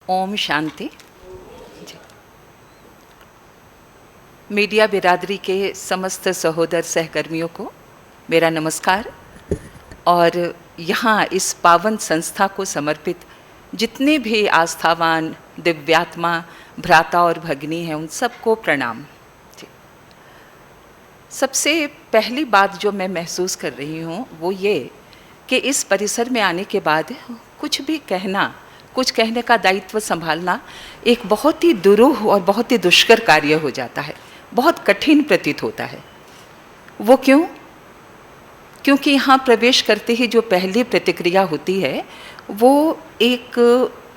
Om Shanti. Media बिरादरी के समस्त सहोदर सहकर्मियों को मेरा नमस्कार। और यहाँ इस पावन संस्था को समर्पित जितने भी आस्थावान दिव्यात्मा भ्राता और भगिनी हैं, उन सबको प्रणाम। सबसे पहली बात जो मैं महसूस कर रही हूँ वो ये कि इस परिसर में आने के बाद कुछ भी कहना, कुछ कहने का दायित्व संभालना एक बहुत ही दुरूह और बहुत ही दुष्कर कार्य हो जाता है, बहुत कठिन प्रतीत होता है। वो क्यों? क्योंकि यहाँ प्रवेश करते ही जो पहली प्रतिक्रिया होती है वो एक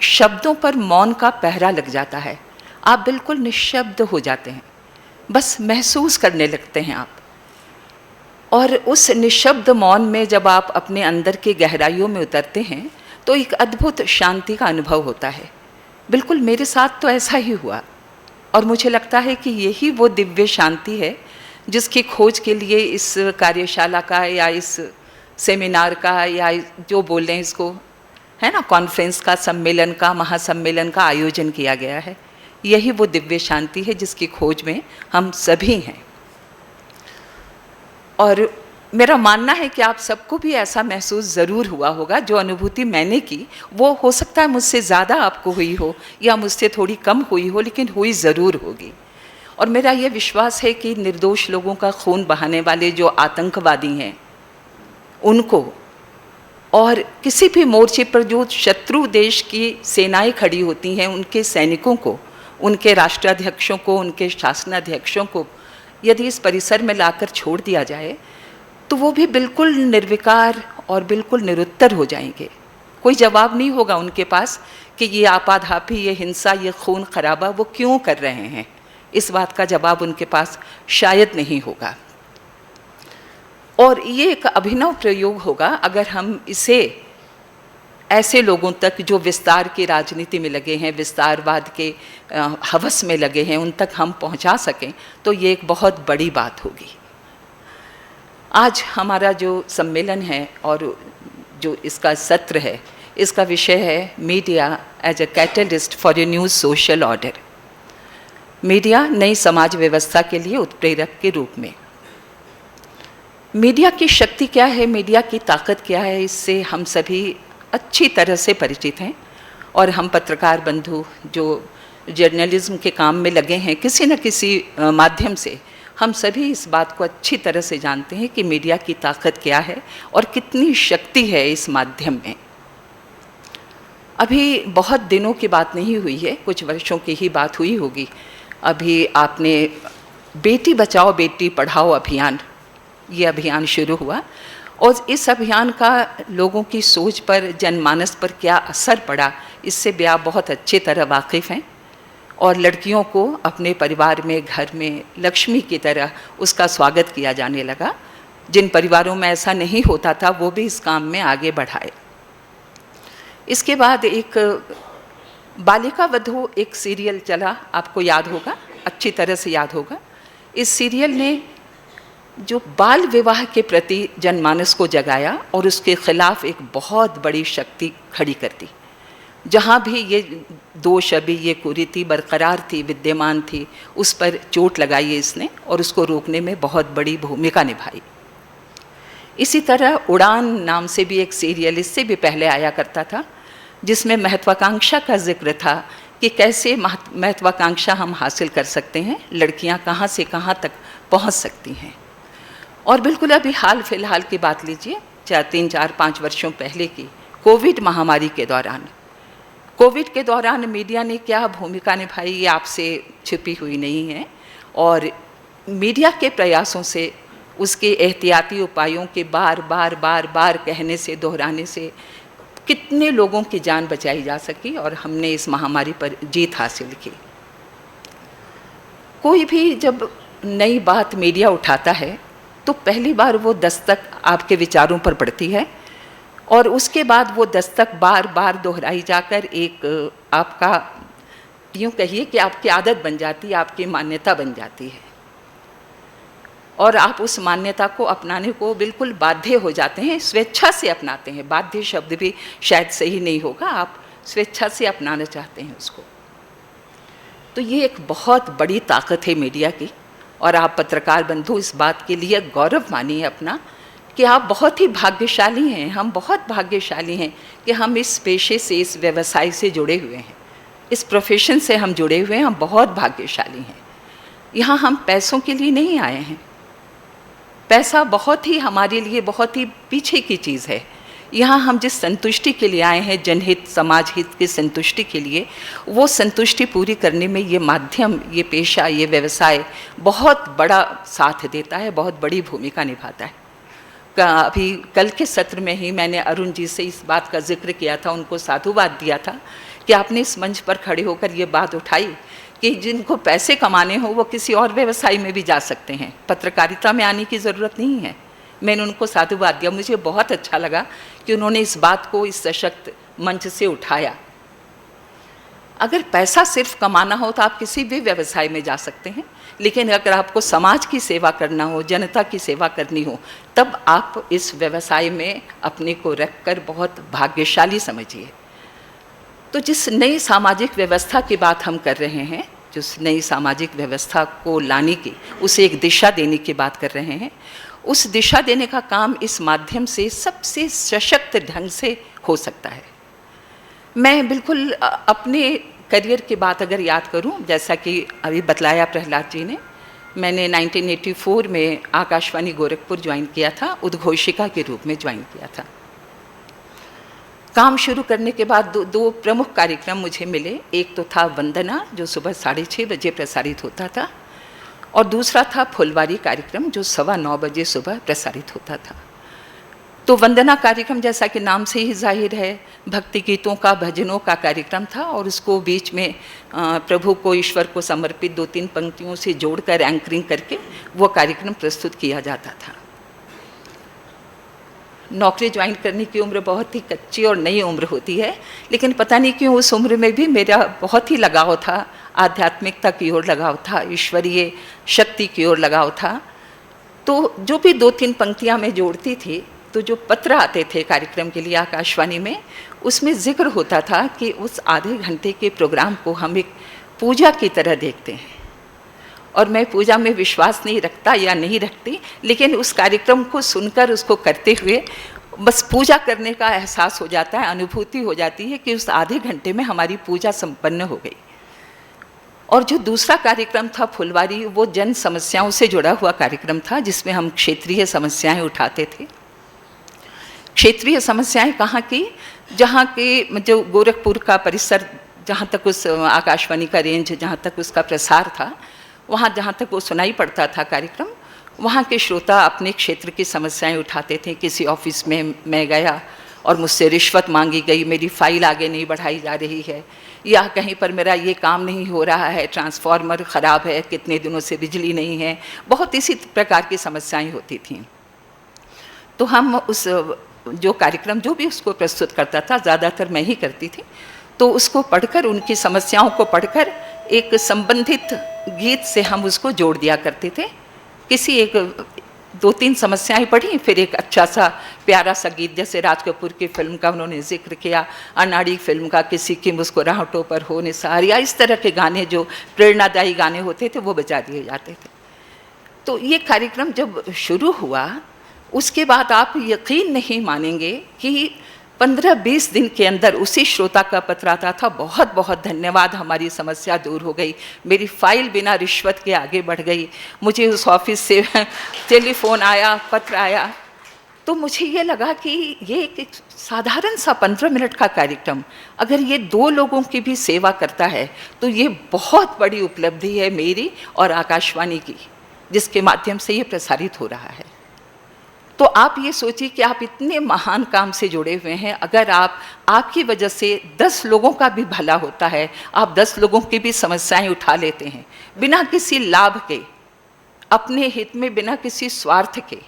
शब्दों पर मौन का पहरा लग जाता है। आप बिल्कुल निशब्द हो जाते हैं, बस महसूस करने लगते हैं आप। और उस निशब्द मौन में जब आप अपने अंदर की गहराइयों में उतरते हैं तो एक अद्भुत शांति का अनुभव होता है। बिल्कुल मेरे साथ तो ऐसा ही हुआ और मुझे लगता है कि यही वो दिव्य शांति है जिसकी खोज के लिए इस कार्यशाला का या इस सेमिनार का या जो बोल रहे हैं इसको, है ना, कॉन्फ्रेंस का, सम्मेलन का, महासम्मेलन का आयोजन किया गया है। यही वो दिव्य शांति है जिसकी खोज में हम सभी हैं। और मेरा मानना है कि आप सबको भी ऐसा महसूस ज़रूर हुआ होगा। जो अनुभूति मैंने की वो हो सकता है मुझसे ज़्यादा आपको हुई हो या मुझसे थोड़ी कम हुई हो, लेकिन हुई ज़रूर होगी। और मेरा ये विश्वास है कि निर्दोष लोगों का खून बहाने वाले जो आतंकवादी हैं उनको, और किसी भी मोर्चे पर जो शत्रु देश की सेनाएं खड़ी होती हैं उनके सैनिकों को, उनके राष्ट्राध्यक्षों को, उनके शासनाध्यक्षों को यदि इस परिसर में लाकर छोड़ दिया जाए तो वो भी बिल्कुल निर्विकार और बिल्कुल निरुत्तर हो जाएंगे। कोई जवाब नहीं होगा उनके पास कि ये आपाधापी, ये हिंसा, ये खून खराबा वो क्यों कर रहे हैं। इस बात का जवाब उनके पास शायद नहीं होगा। और ये एक अभिनव प्रयोग होगा अगर हम इसे ऐसे लोगों तक जो विस्तार की राजनीति में लगे हैं, विस्तारवाद के हवस में लगे हैं, उन तक हम पहुंचा सकें तो ये एक बहुत बड़ी बात होगी। आज हमारा जो सम्मेलन है और जो इसका सत्र है, इसका विषय है media as a catalyst for a new social order. Media नई समाज व्यवस्था के लिए उत्प्रेरक के रूप में। मीडिया की शक्ति क्या है, मीडिया की ताकत क्या है, इससे हम सभी अच्छी तरह से परिचित हैं। और हम पत्रकार बंधु जो जर्नलिज्म के काम में लगे हैं, किसी न किसी माध्यम से हम सभी इस बात को अच्छी तरह से जानते हैं कि मीडिया की ताकत क्या है और कितनी शक्ति है इस माध्यम में। अभी बहुत दिनों की बात नहीं हुई है, कुछ वर्षों की ही बात हुई होगी। अभी आपने बेटी बचाओ बेटी पढ़ाओ अभियान, ये अभियान शुरू हुआ और इस अभियान का लोगों की सोच पर, जनमानस पर क्या असर पड़ा, इससे भी आप बहुत अच्छे तरह वाकिफ़ हैं। और लड़कियों को अपने परिवार में, घर में लक्ष्मी की तरह उसका स्वागत किया जाने लगा। जिन परिवारों में ऐसा नहीं होता था वो भी इस काम में आगे बढ़ाए। इसके बाद एक बालिका वधू एक सीरियल चला, आपको याद होगा, अच्छी तरह से याद होगा। इस सीरियल ने जो बाल विवाह के प्रति जनमानस को जगाया और उसके खिलाफ एक बहुत बड़ी शक्ति खड़ी कर दी। जहाँ भी ये दोष, अभी ये कुरीति बरकरार थी, विद्यमान थी, उस पर चोट लगाई इसने और उसको रोकने में बहुत बड़ी भूमिका निभाई। इसी तरह उड़ान नाम से भी एक सीरियल इससे भी पहले आया करता था जिसमें महत्वाकांक्षा का जिक्र था कि कैसे महत्वाकांक्षा हम हासिल कर सकते हैं, लड़कियां कहाँ से कहाँ तक पहुँच सकती हैं। और बिल्कुल अभी हाल फिलहाल की बात लीजिए, 3-4-5 वर्षों पहले की कोविड महामारी के दौरान, कोविड के दौरान मीडिया ने क्या भूमिका निभाई ये आपसे छिपी हुई नहीं है। और मीडिया के प्रयासों से, उसके एहतियाती उपायों के बार बार कहने से, दोहराने से कितने लोगों की जान बचाई जा सकी और हमने इस महामारी पर जीत हासिल की। कोई भी जब नई बात मीडिया उठाता है तो पहली बार वो दस्तक आपके विचारों पर पड़ती है और उसके बाद वो दस्तक बार बार दोहराई जाकर एक आपका, यूँ कहिए कि आपकी आदत बन जाती है, आपकी मान्यता बन जाती है और आप उस मान्यता को अपनाने को बिल्कुल बाध्य हो जाते हैं, स्वेच्छा से अपनाते हैं। बाध्य शब्द भी शायद सही नहीं होगा, आप स्वेच्छा से अपनाना चाहते हैं उसको। तो ये एक बहुत बड़ी ताकत है मीडिया की, और आप पत्रकार बंधु इस बात के लिए गौरव मानिए अपना कि आप बहुत ही भाग्यशाली हैं, हम बहुत भाग्यशाली हैं कि हम इस पेशे से, इस व्यवसाय से जुड़े हुए हैं, इस प्रोफेशन से हम जुड़े हुए हैं, हम बहुत भाग्यशाली हैं। यहाँ हम पैसों के लिए नहीं आए हैं, पैसा बहुत ही हमारे लिए बहुत ही पीछे की चीज़ है। यहाँ हम जिस संतुष्टि के लिए आए हैं, जनहित समाज हित की संतुष्टि के लिए, वो संतुष्टि पूरी करने में ये माध्यम, ये पेशा, ये व्यवसाय बहुत बड़ा साथ देता है, बहुत बड़ी भूमिका निभाता है। अभी कल के सत्र में ही मैंने अरुण जी से इस बात का जिक्र किया था, उनको साधुवाद दिया था कि आपने इस मंच पर खड़े होकर ये बात उठाई कि जिनको पैसे कमाने हो वो किसी और व्यवसाय में भी जा सकते हैं, पत्रकारिता में आने की ज़रूरत नहीं है। मैंने उनको साधुवाद दिया, मुझे बहुत अच्छा लगा कि उन्होंने इस बात को इस सशक्त मंच से उठाया। अगर पैसा सिर्फ कमाना हो तो आप किसी भी व्यवसाय में जा सकते हैं, लेकिन अगर आपको समाज की सेवा करना हो, जनता की सेवा करनी हो, तब आप इस व्यवसाय में अपने को रखकर बहुत भाग्यशाली समझिए। तो जिस नई सामाजिक व्यवस्था की बात हम कर रहे हैं, जिस नई सामाजिक व्यवस्था को लाने की, उसे एक दिशा देने की बात कर रहे हैं, उस दिशा देने का काम इस माध्यम से सबसे सशक्त ढंग से हो सकता है। मैं बिल्कुल अपने करियर की बात अगर याद करूं, जैसा कि अभी बतलाया प्रहलाद जी ने, मैंने 1984 में आकाशवाणी गोरखपुर ज्वाइन किया था, उद्घोषिका के रूप में ज्वाइन किया था। काम शुरू करने के बाद दो प्रमुख कार्यक्रम मुझे मिले। एक तो था वंदना, जो सुबह 6:30 बजे प्रसारित होता था, और दूसरा था फुलवारी कार्यक्रम, जो 9:15 बजे सुबह प्रसारित होता था। तो वंदना कार्यक्रम, जैसा कि नाम से ही जाहिर है, भक्ति गीतों का, भजनों का कार्यक्रम था, और उसको बीच में प्रभु को, ईश्वर को समर्पित 2-3 पंक्तियों से जोड़कर एंकरिंग करके वो कार्यक्रम प्रस्तुत किया जाता था। नौकरी ज्वाइन करने की उम्र बहुत ही कच्ची और नई उम्र होती है, लेकिन पता नहीं क्यों उस उम्र में भी मेरा बहुत ही लगाव था, आध्यात्मिकता की ओर लगाव था, ईश्वरीय शक्ति की ओर लगाव था। तो जो भी 2-3 पंक्तियाँ मैं जोड़ती थी, तो जो पत्र आते थे कार्यक्रम के लिए आकाशवाणी में, उसमें जिक्र होता था कि उस आधे घंटे के प्रोग्राम को हम एक पूजा की तरह देखते हैं। और मैं पूजा में विश्वास नहीं रखता या नहीं रखती, लेकिन उस कार्यक्रम को सुनकर, उसको करते हुए बस पूजा करने का एहसास हो जाता है, अनुभूति हो जाती है कि उस आधे घंटे में हमारी पूजा संपन्न हो गई। और जो दूसरा कार्यक्रम था फुलवारी, वो जन समस्याओं से जुड़ा हुआ कार्यक्रम था, जिसमें हम क्षेत्रीय समस्याएं उठाते थे। क्षेत्रीय समस्याएं कहाँ की? जहाँ के जो गोरखपुर का परिसर, जहाँ तक उस आकाशवाणी का रेंज, जहाँ तक उसका प्रसार था, वहाँ जहाँ तक वो सुनाई पड़ता था कार्यक्रम, वहाँ के श्रोता अपने क्षेत्र की समस्याएं उठाते थे। किसी ऑफिस में मैं गया और मुझसे रिश्वत मांगी गई, मेरी फाइल आगे नहीं बढ़ाई जा रही है, या कहीं पर मेरा ये काम नहीं हो रहा है, ट्रांसफार्मर ख़राब है, कितने दिनों से बिजली नहीं है, बहुत इसी प्रकार की समस्याएं होती थीं। तो हम उस जो कार्यक्रम जो भी उसको प्रस्तुत करता था, ज़्यादातर मैं ही करती थी, तो उसको पढ़कर, उनकी समस्याओं को पढ़कर एक संबंधित गीत से हम उसको जोड़ दिया करते थे। किसी एक 2-3 समस्याएं पढ़ी, फिर एक अच्छा सा प्यारा सा गीत, जैसे राज कपूर की फिल्म का उन्होंने जिक्र किया, अनाड़ी फिल्म का, किसी की मुस्कुराहटों पर हो निसार, या इस तरह के गाने जो प्रेरणादायी गाने होते थे वो बजा दिए जाते थे। तो ये कार्यक्रम जब शुरू हुआ, उसके बाद आप यकीन नहीं मानेंगे कि 15-20 दिन के अंदर उसी श्रोता का पत्र आता था, बहुत बहुत धन्यवाद, हमारी समस्या दूर हो गई, मेरी फाइल बिना रिश्वत के आगे बढ़ गई, मुझे उस ऑफिस से टेलीफोन आया, पत्र आया। तो मुझे ये लगा कि ये एक साधारण सा 15 मिनट का कार्यक्रम अगर ये 2 लोगों की भी सेवा करता है, तो ये बहुत बड़ी उपलब्धि है मेरी और आकाशवाणी की, जिसके माध्यम से ये प्रसारित हो रहा है। तो आप ये सोचिए कि आप इतने महान काम से जुड़े हुए हैं, अगर आपकी वजह से 10 लोगों का भी भला होता है, आप 10 लोगों की भी समस्याएं उठा लेते हैं, बिना किसी लाभ के, अपने हित में, बिना किसी स्वार्थ के।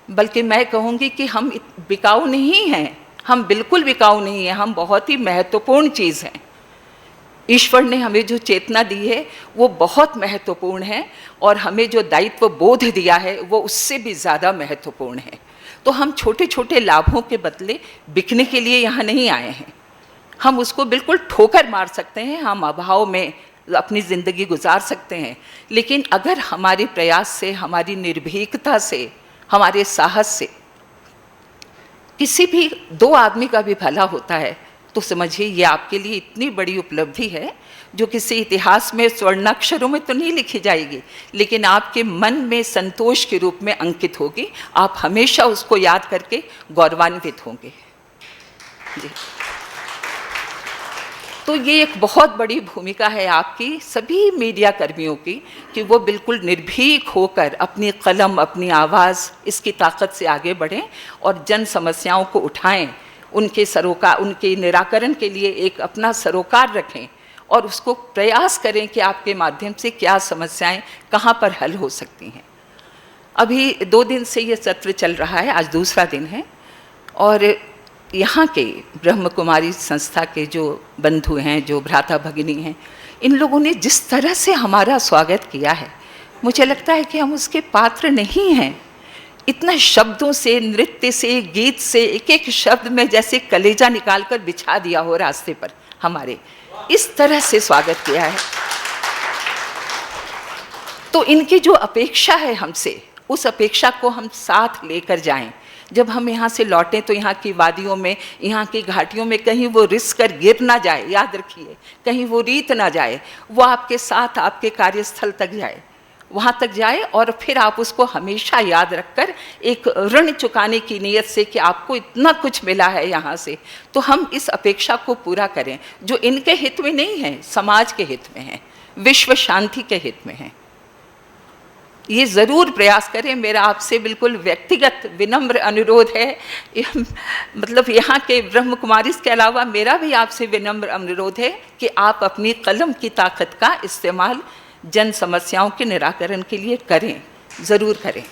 बल्कि मैं कहूँगी कि हम बिकाऊ नहीं हैं, हम बिल्कुल बिकाऊ नहीं हैं, हम बहुत ही महत्वपूर्ण चीज़ हैं। ईश्वर ने हमें जो चेतना दी है वो बहुत महत्वपूर्ण है, और हमें जो दायित्व बोध दिया है वो उससे भी ज़्यादा महत्वपूर्ण है। तो हम छोटे छोटे लाभों के बदले बिकने के लिए यहाँ नहीं आए हैं, हम उसको बिल्कुल ठोकर मार सकते हैं, हम अभाव में अपनी ज़िंदगी गुजार सकते हैं, लेकिन अगर हमारे प्रयास से, हमारी निर्भीकता से, हमारे साहस से किसी भी दो आदमी का भी भला होता है, तो समझिए ये आपके लिए इतनी बड़ी उपलब्धि है जो किसी इतिहास में स्वर्णाक्षरों में तो नहीं लिखी जाएगी, लेकिन आपके मन में संतोष के रूप में अंकित होगी। आप हमेशा उसको याद करके गौरवान्वित होंगे जी। तो ये एक बहुत बड़ी भूमिका है आपकी सभी मीडिया कर्मियों की कि वो बिल्कुल निर्भीक होकर अपनी कलम, अपनी आवाज़, इसकी ताकत से आगे बढ़ें और जन समस्याओं को उठाएं, उनके निराकरण के लिए एक अपना सरोकार रखें और उसको प्रयास करें कि आपके माध्यम से क्या समस्याएं कहाँ पर हल हो सकती हैं। अभी 2 दिन से ये सत्र चल रहा है, आज दूसरा दिन है, और यहाँ के ब्रह्म कुमारी संस्था के जो बंधु हैं, जो भ्राता भगिनी हैं, इन लोगों ने जिस तरह से हमारा स्वागत किया है, मुझे लगता है कि हम उसके पात्र नहीं हैं। इतना शब्दों से, नृत्य से, गीत से, एक एक शब्द में जैसे कलेजा निकाल कर बिछा दिया हो रास्ते पर हमारे, इस तरह से स्वागत किया है। तो इनकी जो अपेक्षा है हमसे, उस अपेक्षा को हम साथ लेकर जाएं। जब हम यहाँ से लौटें तो यहाँ की वादियों में, यहाँ की घाटियों में कहीं वो रिस कर गिर ना जाए, याद रखिए, कहीं वो रीत ना जाए, वो आपके साथ आपके कार्यस्थल तक जाए, वहाँ तक जाए, और फिर आप उसको हमेशा याद रखकर एक ऋण चुकाने की नीयत से कि आपको इतना कुछ मिला है यहाँ से, तो हम इस अपेक्षा को पूरा करें जो इनके हित में नहीं है, समाज के हित में है, विश्व शांति के हित में है। ये ज़रूर प्रयास करें। मेरा आपसे बिल्कुल व्यक्तिगत विनम्र अनुरोध है, मतलब यहाँ के ब्रह्म कुमारीज़ के अलावा मेरा भी आपसे विनम्र अनुरोध है कि आप अपनी कलम की ताकत का इस्तेमाल जन समस्याओं के निराकरण के लिए करें, ज़रूर करें।